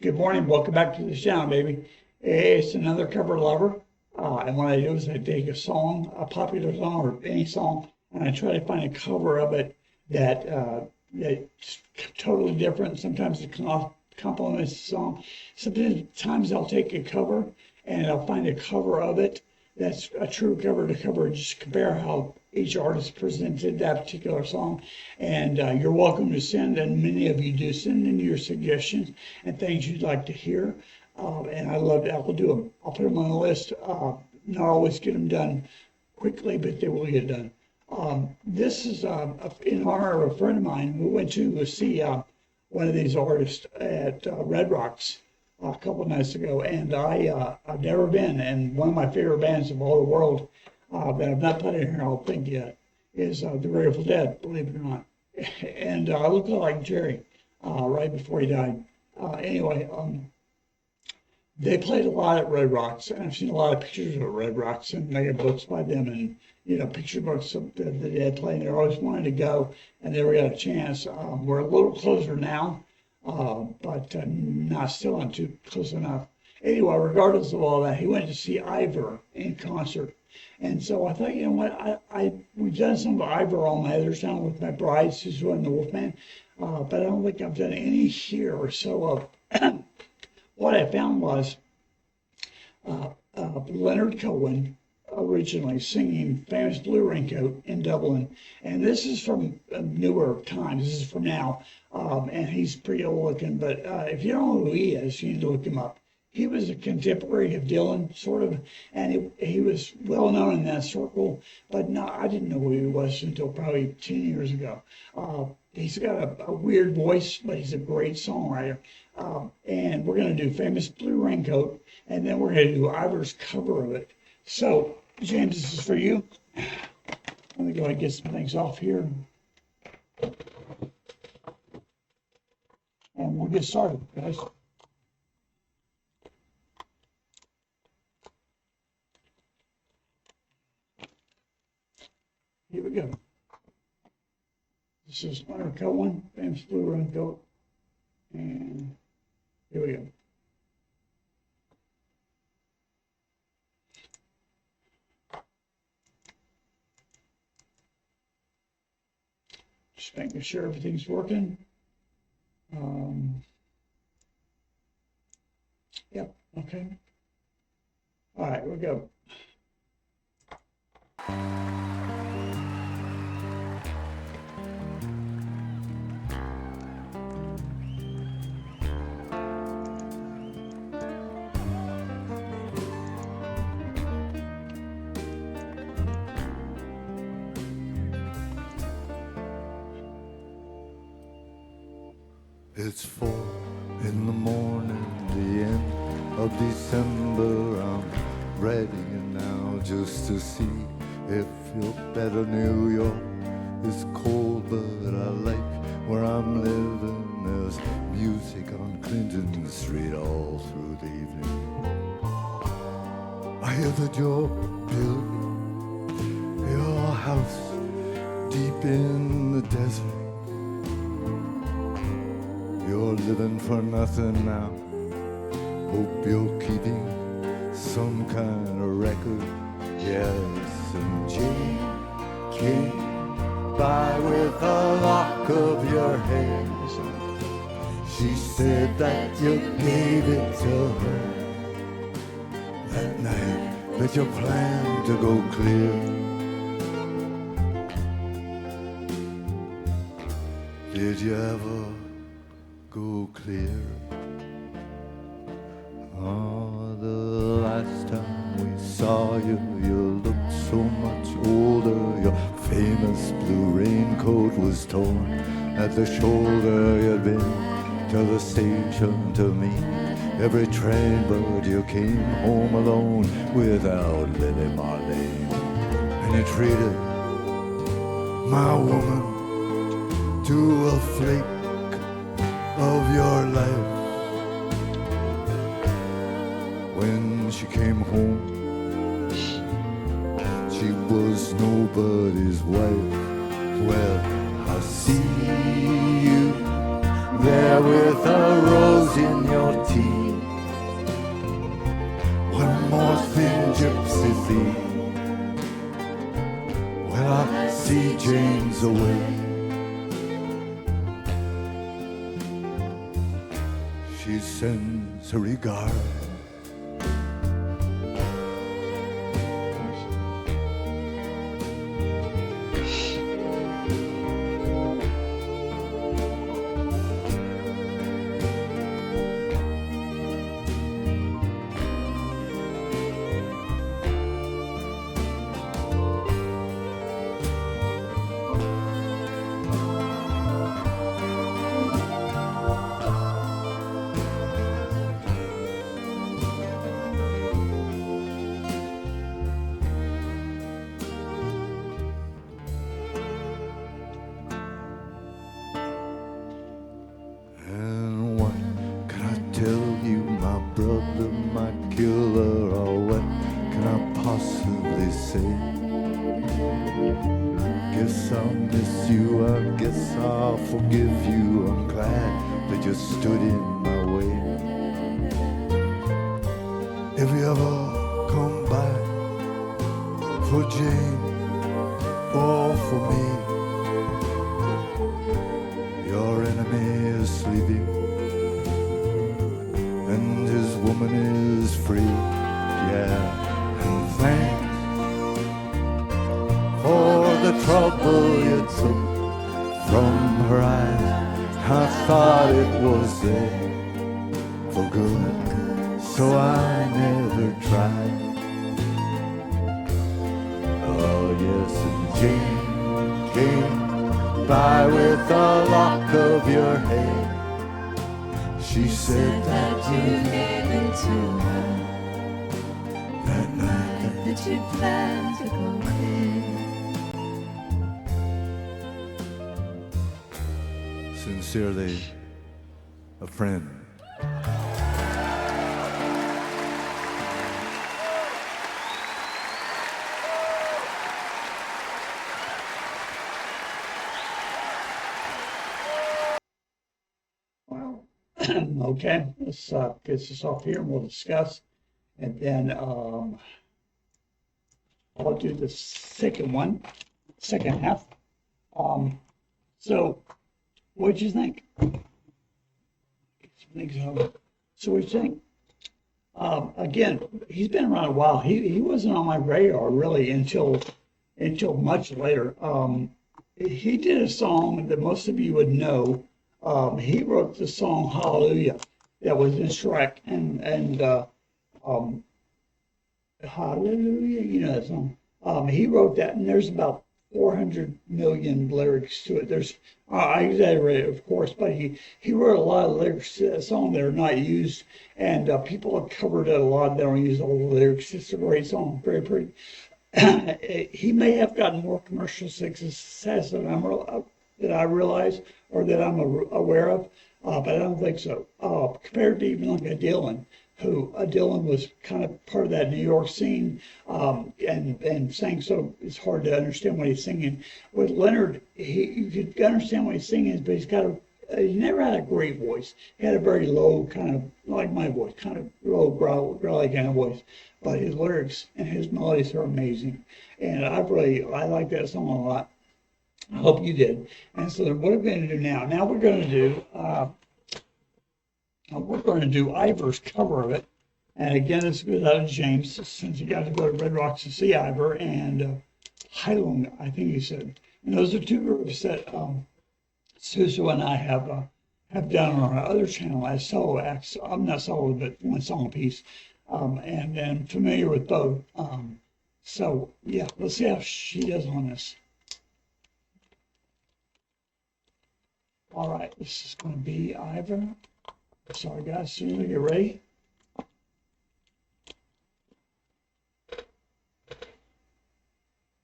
Good morning, welcome back to the channel, baby. It's another cover lover. And what I do is I take a song, a popular song or any song, and I try to find a cover of it that's totally different. Sometimes it complements the song. Sometimes I'll take a cover and I'll find a cover of it that's a true cover to cover, just compare how each artist presented that particular song. And you're welcome to send, and many of you do send in your suggestions and things you'd like to hear. And I love that. I'll put them on the list. Not always get them done quickly, but they will get done. This is in honor of a friend of mine who went to see one of these artists at Red Rocks a couple of nights ago, and I've never been, and one of my favorite bands of all the world that I've not put in here, I don't think yet, is the Grateful Dead, believe it or not. And I look like Jerry right before he died. Anyway, they played a lot at Red Rocks, and I've seen a lot of pictures of Red Rocks, and I got books by them, and picture books of the Dead playing. I always wanted to go, and never got a chance. We're a little closer now, but still not too close enough. Anyway, regardless of all that, he went to see Eivor in concert. And so I thought, you know what, we've done some of Eivor on my other channel with my brides who's running the Wolfman, but I don't think I've done any here. So what I found was Leonard Cohen originally singing Famous Blue Raincoat in Dublin. And this is from newer times. This is from now. And he's pretty old looking, but if you don't know who he is, you need to look him up. He was a contemporary of Dylan, sort of, and he was well known in that circle, but no, I didn't know who he was until probably 10 years ago. He's got a weird voice, but he's a great songwriter. And we're going to do Famous Blue Raincoat, and then we're going to do Eivor's cover of it. So, James, this is for you. Let me go ahead and get some things off here. And we'll get started, guys. Here we go. This is Leonard Cohen, Famous Blue Raincoat. And here we go. Just making sure everything's working. Yep, okay. All right, we'll go. It's 4 in the morning, the end of December. I'm ready now just to see if you're better. New York is cold, but I like where I'm living. There's music on Clinton Street all through the evening. I hear that you're building your house deep in the desert. You're living for nothing now. Hope you're keeping some kind of record. Yes, and Jane came by with a lock of your hair. She said that you gave it to her that night that you planned to go clear. Did you ever go clear? Oh, the last time we saw you, you looked so much older. Your famous blue raincoat was torn at the shoulder. You'd been to the station to meet every train, but you came home alone without Lily Marlene. And you treated my woman to a flake of your life. When she came home, she was nobody's wife. Well, I see you there with a rose in your teeth. he see? Well, I see James away. She sends her regard. And what can I tell you? My brother might kill her, or what can I possibly say? Guess I'll miss you, I guess I'll forgive you. I'm glad that you stood in my way. If you ever come back for Jane or for me, your enemy is sleeping and his woman is free. Yeah, and thanks for the trouble you took from her eyes. I thought it was there for good, so I never tried. Oh yes, and Jane came by with a lock of your hair. She said that you gave it to her that night that you planned to go there. Sincerely, a friend. Well, okay, let's get this off here and we'll discuss. And then I'll do the second half. So, what'd you think? So what do you think? Again, he's been around a while. He wasn't on my radar really until much later. He did a song that most of you would know. He wrote the song Hallelujah that was in Shrek and Hallelujah, you know that song. He wrote that, and there's about 400 million lyrics to it. There's, I exaggerate, of course, but he wrote a lot of lyrics to that song that are not used, and people have covered it a lot. They don't use all the lyrics. It's a great song, very pretty. He may have gotten more commercial success than I realize or that I'm aware of, but I don't think so. Compared to even like a Dylan, who Dylan was kind of part of that New York scene and sang, so it's hard to understand what he's singing. With Leonard, you could understand what he's singing, but he never had a great voice. He had a very low kind of, like my voice, kind of low, growly kind of voice. But his lyrics and his melodies are amazing. And I like that song a lot. I hope you did. And so what are we going to do now? Now we're going to do Ivor's cover of it. And again, this goes out of James, since you got to go to Red Rocks to see Eivor, and Highland, I think he said. And those are two groups that Susu and I have done on our other channel as solo acts. I'm not solo, but one song apiece. And I'm familiar with both. So yeah, let's see how she does on this. All right, this is going to be Eivor. Sorry guys, as soon as we get ready.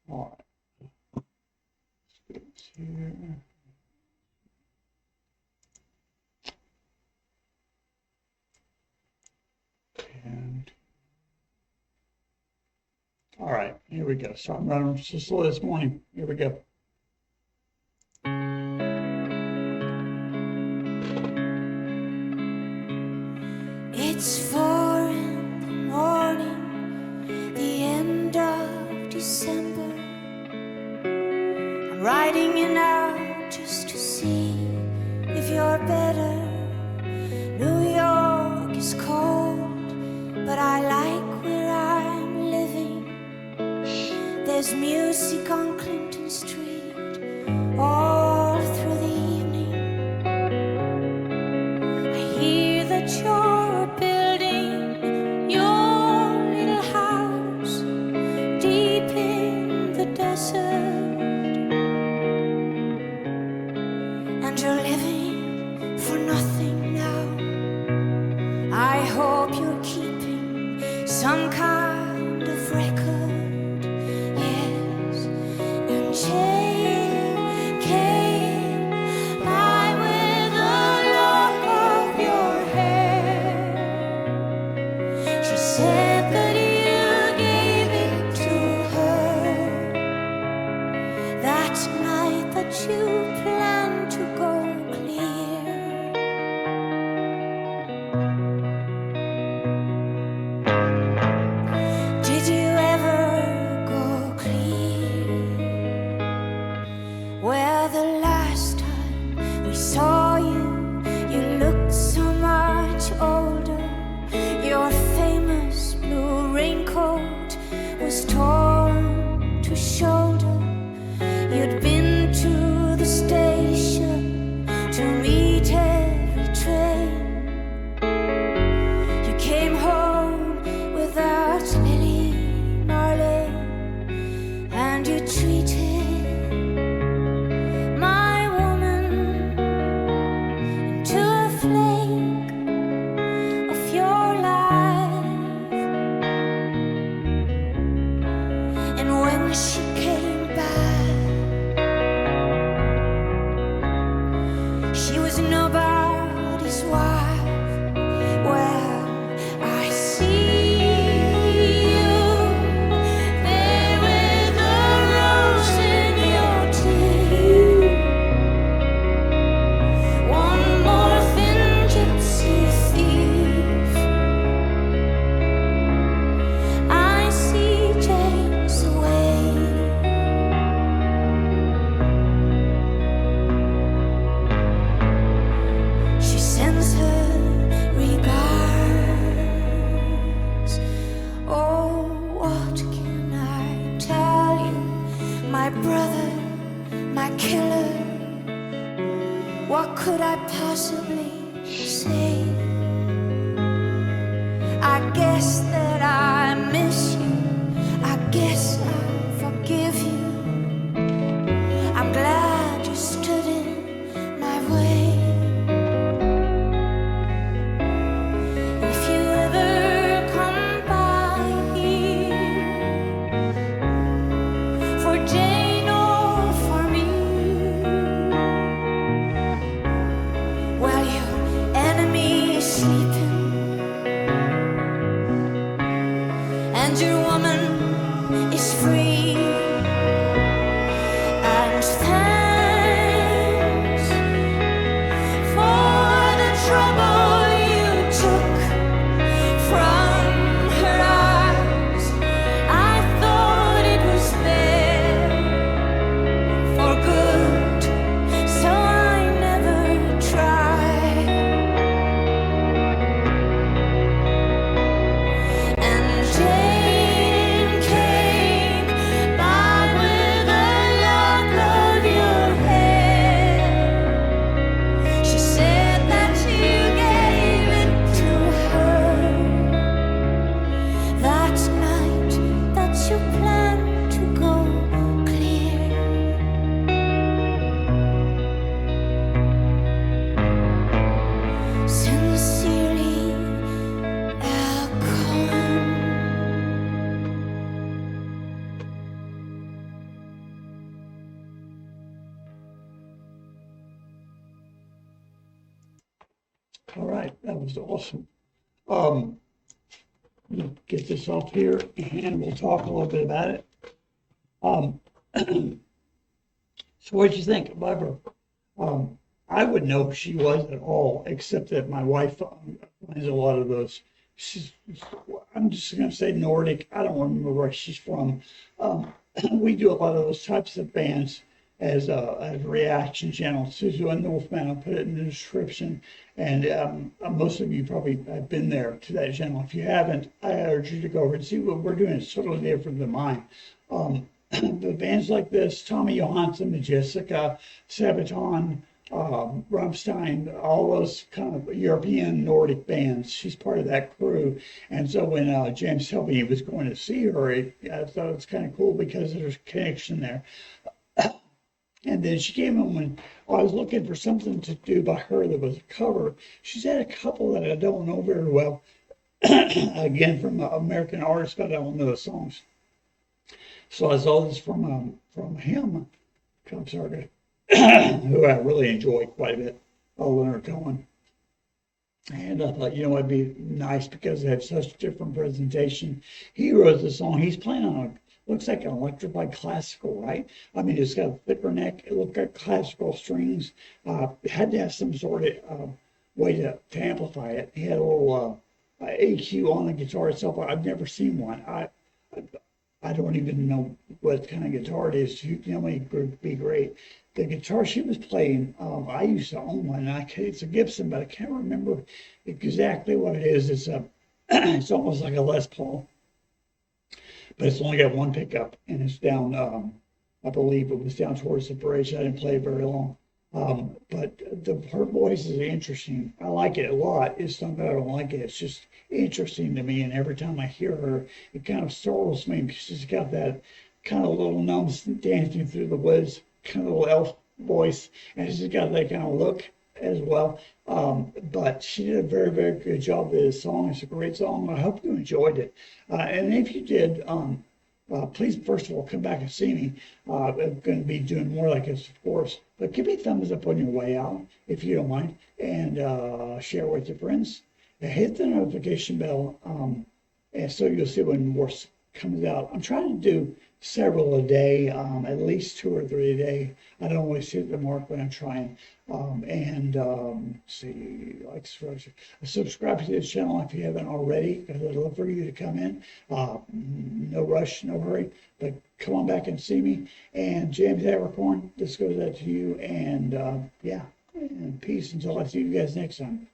All right, let's get this here. And all right, here we go. So I'm running so slow this morning. Here we go. It's 4 in the morning, the end riding you out just to see if you're better. New York is cold, but I like where I'm living. There's music on Clinton Street all through the evening. I hear that you're building your little house deep in the desert, and you're living for nothing now. I hope you're keeping some kind of record. Yes, and Jane came by with a lock of your hair. She said that you gave it to her that night that you planned to go clear. Did you ever go clear? Well, the last time we saw you, you looked so much older. Your famous blue raincoat was torn to shoulder. You'd been to the station to meet every train. You came home without Lily Marley, and you treated my woman into a flake of your life. And when she came back, she was nobody's wife. Well, I see you there with a rose in your teeth. One more thin gypsy thief. I see James away. She sends her regards. Oh, what can I tell you? My brother, my killer. What could I possibly say? I guess that I miss you. I guess I forgive you. I'm glad you stood in my way. If you ever come by here for Jane or for me, well, your enemy is sleeping and your woman is free. And thanks for the trouble you took from her eyes. I thought it was there for good, so I never tried. And Jane came by with a lock of your hair. She said that you gave it to her that night that you planned to go clear. Sincerely, Cohen. All right, that was awesome. We'll get this off here and we'll talk a little bit about it. So what'd you think about her? I wouldn't know who she was at all, except that my wife finds a lot of those. I'm just going to say Nordic. I don't remember where she's from. We do a lot of those types of bands as a reaction channel to doing the Wolfman. I'll put it in the description. And most of you probably have been there to that channel. If you haven't, I urge you to go over and see what we're doing. It's totally different than mine. The bands like this, Tommy Johansson, Jessica, Sabaton, Rammstein, all those kind of European Nordic bands. She's part of that crew. And so when James told me he was going to see her, I thought it was kind of cool because there's a connection there. And then she came in when I was looking for something to do by her that was a cover. She's had a couple that I don't know very well. Again, from American artists, but I don't know the songs. So I saw this from him. I'm sorry, who I really enjoy quite a bit, Leonard Cohen. And I thought, it'd be nice because they have such different presentation. He wrote the song. He's playing on looks like an electrified classical, right? I mean, it's got a thicker neck. It looked like classical strings. It had to have some sort of way to amplify it. He had a little EQ on the guitar itself. I've never seen one. I don't even know what kind of guitar it is. You tell me, it would be great. The guitar she was playing, I used to own one. It's a Gibson, but I can't remember exactly what it is. It's almost like a Les Paul, but it's only got one pickup, and it's down. I believe it was down towards the bridge. I didn't play it very long. But her voice is interesting. I like it a lot. It's not that I don't like it. It's just interesting to me. And every time I hear her, it kind of startles me because she's got that kind of little gnomes dancing through the woods, kind of little elf voice. And she's got that kind of look as well. But she did a very, very good job with this song. It's a great song. I hope you enjoyed it. And if you did, please, first of all, come back and see me. I'm going to be doing more like this, of course. But give me a thumbs up on your way out, if you don't mind, and share with your friends. And hit the notification bell, and so you'll see when more comes out. I'm trying to do several a day, at least 2 or 3 a day. I don't always hit the mark, but I'm trying. See, like, subscribe to this channel if you haven't already, because I'd love for you to come in. No rush, no hurry, but come on back and see me. And James Haberkorn, this goes out to you. And yeah, and peace until I see you guys next time.